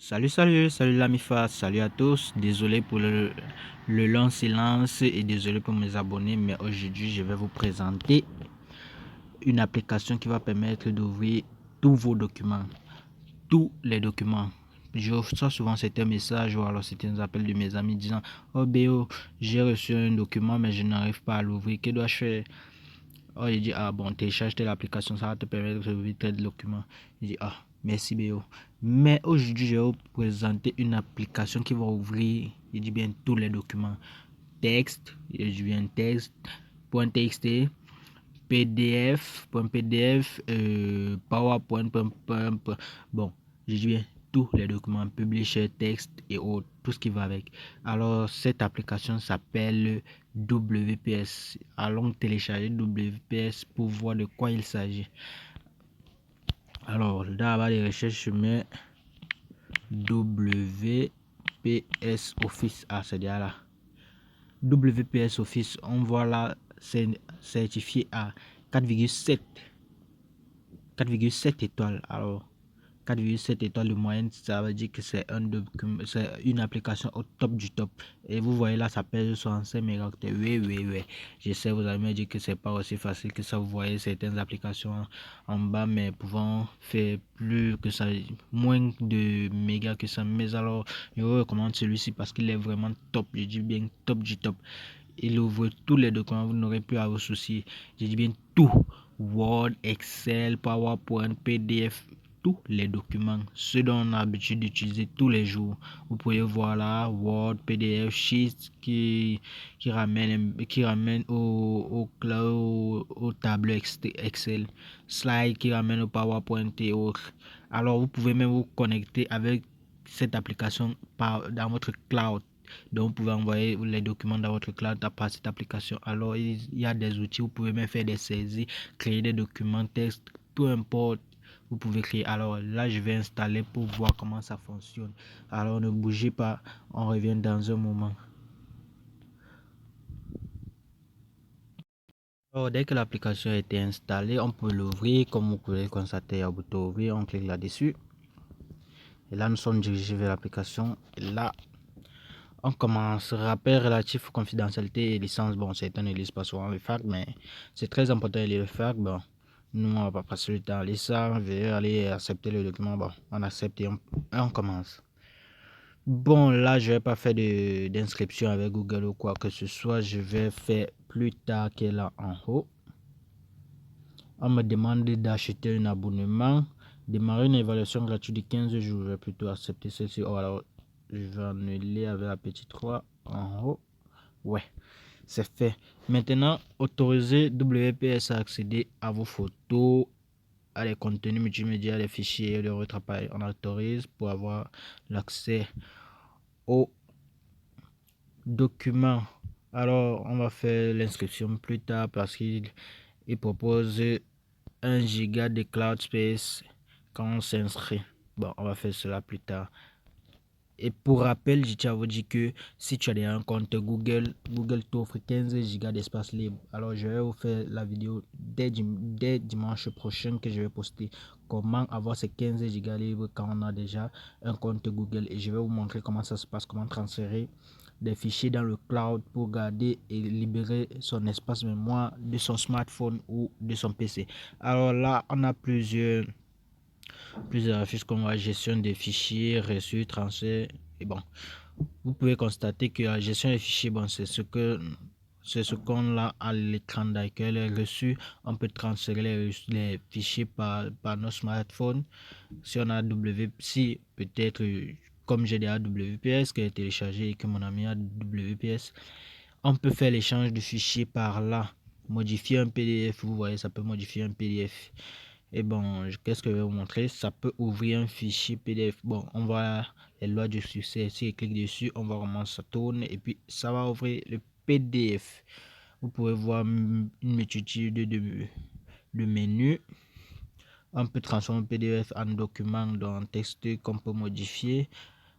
Salut l'ami face, salut à tous. Désolé pour le long silence et désolé pour mes abonnés, mais aujourd'hui je vais vous présenter une application qui va permettre d'ouvrir tous vos documents, tous les documents. Je reçois souvent certains messages ou alors certains appels de mes amis disant: Oh Béo, j'ai reçu un document mais je n'arrive pas à l'ouvrir, que dois-je faire? Oh, il dit: Ah bon, télécharge telle application, ça va te permettre d'ouvrir tel document. Il dit: Ah, merci Béo. Mais aujourd'hui, je vais vous présenter une application qui va ouvrir, il dit bien, tous les documents. Texte, il dit bien texte, .txt, PDF, .pdf, PowerPoint, bon, je dis bien tous les documents, publisher, texte et autres, tout ce qui va avec. Alors, cette application s'appelle WPS. Allons télécharger WPS pour voir de quoi il s'agit. Alors, dans la barre de recherche, je mets WPS Office. Ah, c'est déjà là. WPS Office, on voit là, c'est certifié à 4,7 étoiles. Alors, 4,7 étoiles de moyenne, ça veut dire que c'est une application au top du top. Et vous voyez là, ça pèse 65 mégaoctets. Oui. Je sais, vous allez me dire que c'est pas aussi facile que ça. Vous voyez certaines applications en bas, mais pouvant faire plus que ça, moins de mégas que ça. Mais alors, je vous recommande celui-ci parce qu'il est vraiment top. Je dis bien top du top. Il ouvre tous les documents, vous n'aurez plus à vous soucier. Je dis bien tout. Word, Excel, PowerPoint, PDF, tous les documents, ceux dont on a l'habitude d'utiliser tous les jours. Vous pouvez voir là, Word, PDF, Sheets qui ramène au tableau Excel, Slide qui ramène au PowerPoint et autres. Alors vous pouvez même vous connecter avec cette application dans votre cloud. Donc vous pouvez envoyer les documents dans votre cloud par cette application. Alors il y a des outils, vous pouvez même faire des saisies, créer des documents, texte, peu importe, vous pouvez créer. Alors là je vais installer pour voir comment ça fonctionne. Alors ne bougez pas, on revient dans un moment. Alors, dès que l'application a été installée, on peut l'ouvrir. Comme vous pouvez constater, il y a un bouton ouvrir, on clique là-dessus. Et là nous sommes dirigés vers l'application. Et là on commence. Rappel relatif aux confidentialité et licence. Bon, certains ne lisent pas souvent le FAQ, mais c'est très important de lire le FAQ. Bon, nous, on va pas passer le temps à lire ça. Veuillez aller accepter le document. Bon, on accepte et on commence. Bon, là, je vais pas faire d'inscription avec Google ou quoi que ce soit. Je vais faire plus tard qu'elle est là en haut. On me demande d'acheter un abonnement. Démarrer une évaluation gratuite de 15 jours. Je vais plutôt accepter celle-ci. Oh, alors, je vais annuler avec la petite 3 en haut. Ouais, c'est fait. Maintenant, autorisez WPS à accéder à vos photos, à les contenus multimédia, les fichiers de votre appareil. On autorise pour avoir l'accès aux documents. Alors, on va faire l'inscription plus tard parce qu'il propose 1 giga de cloud space quand on s'inscrit. Bon, on va faire cela plus tard. Et pour rappel, je tiens à vous dire que si tu as déjà un compte Google, Google t'offre 15 Go d'espace libre. Alors, je vais vous faire la vidéo dès dimanche prochain que je vais poster comment avoir ces 15 Go libres quand on a déjà un compte Google. Et je vais vous montrer comment ça se passe, comment transférer des fichiers dans le cloud pour garder et libérer son espace mémoire de son smartphone ou de son PC. Alors là, on a plusieurs affiches comme la gestion des fichiers, reçus, transfert. Et bon, vous pouvez constater que la gestion des fichiers, bon, c'est ce qu'on a à l'écran d'accueil, les reçus. On peut transférer les fichiers par nos smartphones. Si on a si peut-être comme j'ai déjà WPS qui est téléchargé et que mon ami a WPS, on peut faire l'échange de fichiers par là. Modifier un PDF, vous voyez, ça peut modifier un PDF. Et bon, qu'est-ce que je vais vous montrer? Ça peut ouvrir un fichier PDF. Bon, on va les lois du succès. Si je clique dessus, on va comment ça tourne et puis ça va ouvrir le PDF. Vous pouvez voir une multitude de menus. On peut transformer un PDF en document dans un texte qu'on peut modifier.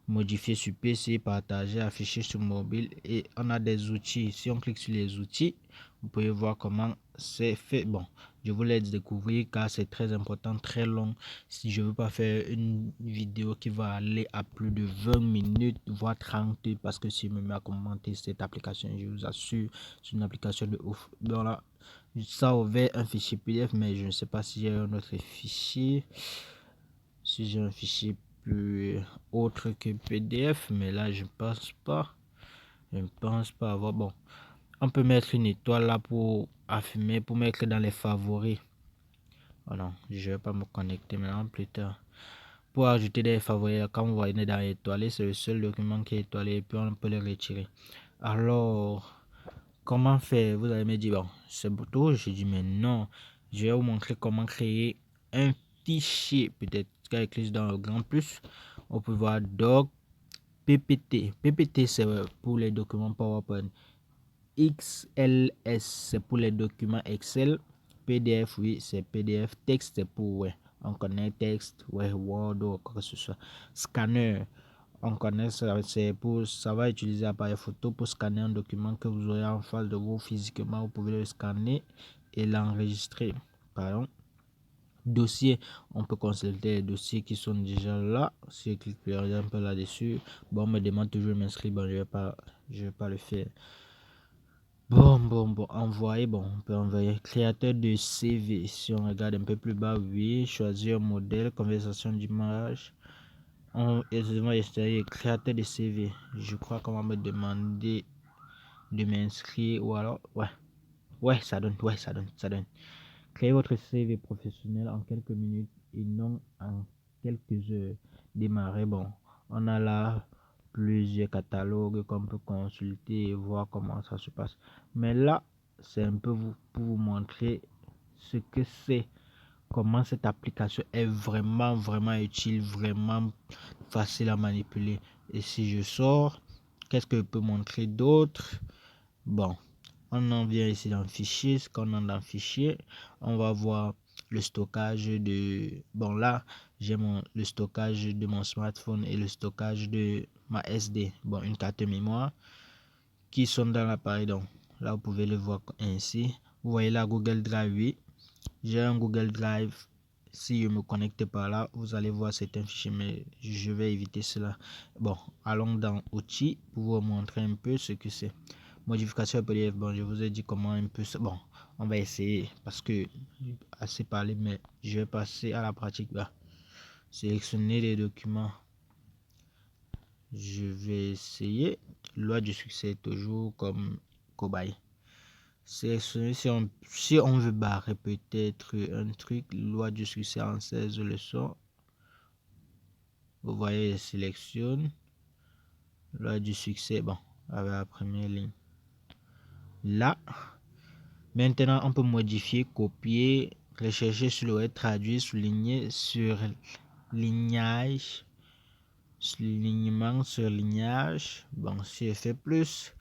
modifier sur PC, partager, afficher sur mobile, et on a des outils. Si on clique sur les outils, vous pouvez voir comment c'est fait. Bon, je vous laisse découvrir car c'est très important, très long. Si je veux pas faire une vidéo qui va aller à plus de 20 minutes, voire 30, parce que si je me mets à commenter cette application, je vous assure, c'est une application de ouf. Bon là, ça a ouvert un fichier PDF, mais je ne sais pas si j'ai un autre fichier. Si j'ai un fichier plus autre que PDF, mais là je pense pas. Je ne pense pas avoir. Bon, on peut mettre une étoile là pour affirmer, pour mettre dans les favoris. Oh non, je vais pas me connecter maintenant, plus tard. Pour ajouter des favoris, quand vous voyez dans étoilé, c'est le seul document qui est étoilé et puis on peut le retirer. Alors, comment faire? Vous allez me dire, bon, c'est tout. Je dis, mais non, je vais vous montrer comment créer un fichier. Peut-être qu'avec dans le grand plus, on peut voir doc PPT. PPT, c'est pour les documents PowerPoint. XLS, c'est pour les documents Excel. PDF, oui, c'est PDF. Texte, c'est pour, ouais, on connaît texte, ouais, Word ou quoi que ce soit. Scanner, on connaît ça, c'est pour, ça va utiliser appareil photo pour scanner un document que vous aurez en face de vous physiquement. Vous pouvez le scanner et l'enregistrer. Pardon. Dossier, on peut consulter les dossiers qui sont déjà là. Si je clique par exemple là-dessus, bon, on me demande toujours de m'inscrire. Bon, je vais pas le faire. Bon, envoyer, bon, on peut envoyer créateur de CV. Si on regarde un peu plus bas, oui, choisir un modèle, conversation d'image. Excusez-moi, créateur de CV. Je crois qu'on va me demander de m'inscrire ou alors, ouais, ça donne. Créez votre CV professionnel en quelques minutes et non en quelques heures. Démarrer, bon, on a là plusieurs catalogues qu'on peut consulter et voir comment ça se passe. Mais là, c'est un peu pour vous montrer ce que c'est, comment cette application est vraiment utile, vraiment facile à manipuler. Et si je sors, qu'est-ce que je peux montrer d'autre? Bon, on en vient ici dans le fichier. Ce qu'on a dans le fichier, on va voir le stockage de, bon là j'ai le stockage de mon smartphone et le stockage de ma SD, bon, une carte mémoire qui sont dans l'appareil. Donc là vous pouvez le voir ainsi. Vous voyez là Google Drive, oui, j'ai un Google Drive. Si je me connecte par là, vous allez voir certains fichiers, mais je vais éviter cela. Bon, allons dans outils pour vous montrer un peu ce que c'est. Modification PDF, bon, je vous ai dit comment un peu ça. Bon, on va essayer parce que assez parlé, mais je vais passer à la pratique là. Sélectionner les documents. Je vais essayer. Loi du succès, toujours comme cobaye. Sélectionner si on veut barrer peut-être un truc. Loi du succès en 16 leçons. Vous voyez, je sélectionne. Loi du succès, bon, avec la première ligne. Là. Maintenant, on peut modifier, copier, rechercher sur le web, traduire, souligner, surlignage, soulignement, surlignage. Bon, si je fais plus,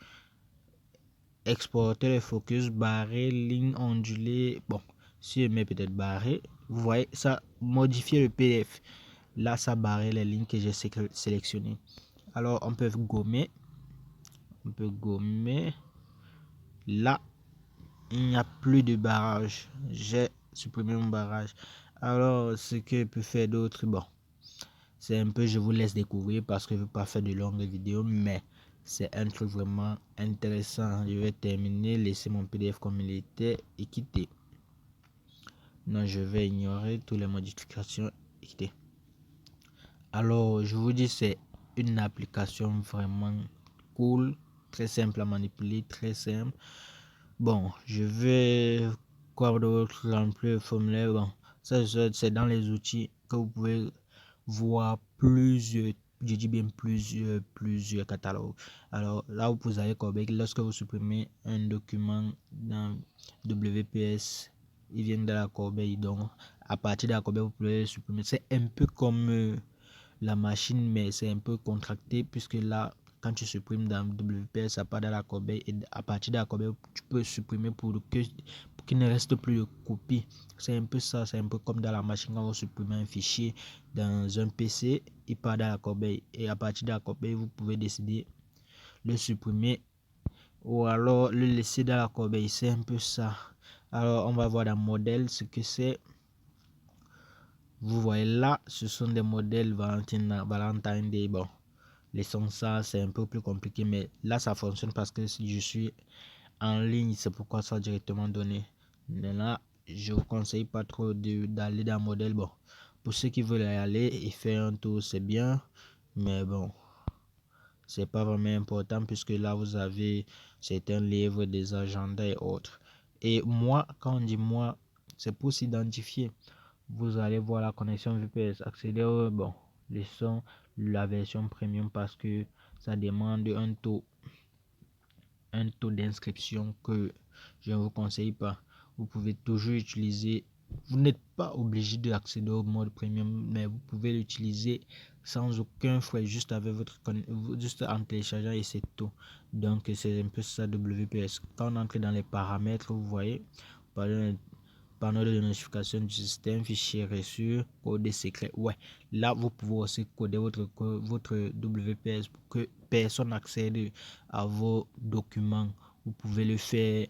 exporter le focus, barrer, ligne ondulée. Bon, si je mets peut-être barré, vous voyez, ça modifier le PDF. Là, ça barre les lignes que j'ai sélectionnées. Alors, on peut gommer. Là. Il n'y a plus de barrage. J'ai supprimé mon barrage. Alors, ce que je peux faire d'autre, bon, c'est un peu, je vous laisse découvrir parce que je ne veux pas faire de longues vidéos, mais c'est un truc vraiment intéressant. Je vais terminer, laisser mon PDF comme il était et quitter. Non, je vais ignorer toutes les modifications et quitter. Alors, je vous dis, c'est une application vraiment cool, très simple à manipuler, très simple. Bon, je vais quoi d'autre remplir le formulaire. Bon, ça c'est dans les outils que vous pouvez voir plusieurs, je dis bien plusieurs catalogues. Alors là, vous avez corbeille. Lorsque vous supprimez un document dans WPS, il vient de la corbeille. Donc, à partir de la corbeille, vous pouvez le supprimer. C'est un peu comme la machine, mais c'est un peu contracté puisque là, quand tu supprimes dans WPS, ça part dans la corbeille et à partir de la corbeille, tu peux supprimer pour qu'il ne reste plus de copies. C'est un peu ça, c'est un peu comme dans la machine quand vous supprimez un fichier dans un PC, il part dans la corbeille et à partir de la corbeille, vous pouvez décider de le supprimer ou alors le laisser dans la corbeille. C'est un peu ça. Alors on va voir dans modèle ce que c'est. Vous voyez là, ce sont des modèles Valentine Day. Bon, laissons ça, c'est un peu plus compliqué, mais là ça fonctionne parce que si je suis en ligne, c'est pourquoi ça directement donné. Mais là, je vous conseille pas trop d'aller dans modèle. Bon, pour ceux qui veulent y aller et faire un tour, c'est bien, mais bon, c'est pas vraiment important puisque là vous avez certains livres, des agendas et autres. Et moi, quand on dit moi, c'est pour s'identifier. Vous allez voir la connexion VPS accélère. Bon, laissons la version premium parce que ça demande un taux d'inscription que je ne vous conseille pas. Vous pouvez toujours utiliser, vous n'êtes pas obligé d'accéder au mode premium, mais vous pouvez l'utiliser sans aucun frais, juste avec juste en téléchargeant et c'est tout. Donc c'est un peu ça WPS. Quand on entre dans les paramètres, vous voyez, panneau de notification du système, fichier reçu, code secret. Ouais, là vous pouvez aussi coder votre WPS pour que personne n'accède à vos documents. Vous pouvez le faire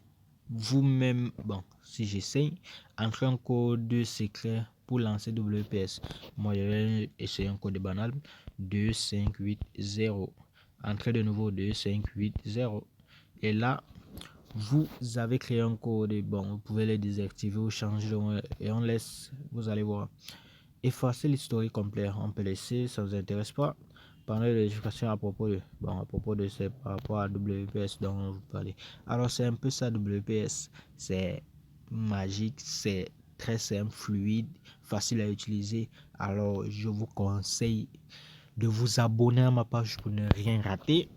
vous-même. Bon, si j'essaye, entrer un code secret pour lancer WPS. Moi, je vais essayer un code banal 2580. Entrez de nouveau 2580. Et là, vous avez créé un code. Bon, vous pouvez le désactiver ou changer et on laisse. Vous allez voir. Effacer l'historique complet. On peut laisser, ça vous intéresse pas. Pendant les notifications à propos de c'est par rapport à WPS dont vous parlez. Alors c'est un peu ça WPS. C'est magique, c'est très simple, fluide, facile à utiliser. Alors je vous conseille de vous abonner à ma page pour ne rien rater.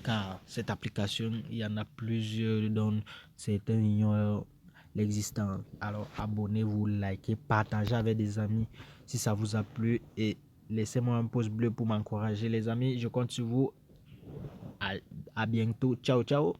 Car cette application, il y en a plusieurs dont certains ignorent l'existence. Alors abonnez-vous, likez, partagez avec des amis si ça vous a plu et laissez-moi un pouce bleu pour m'encourager les amis. Je compte sur vous. À bientôt. Ciao, ciao.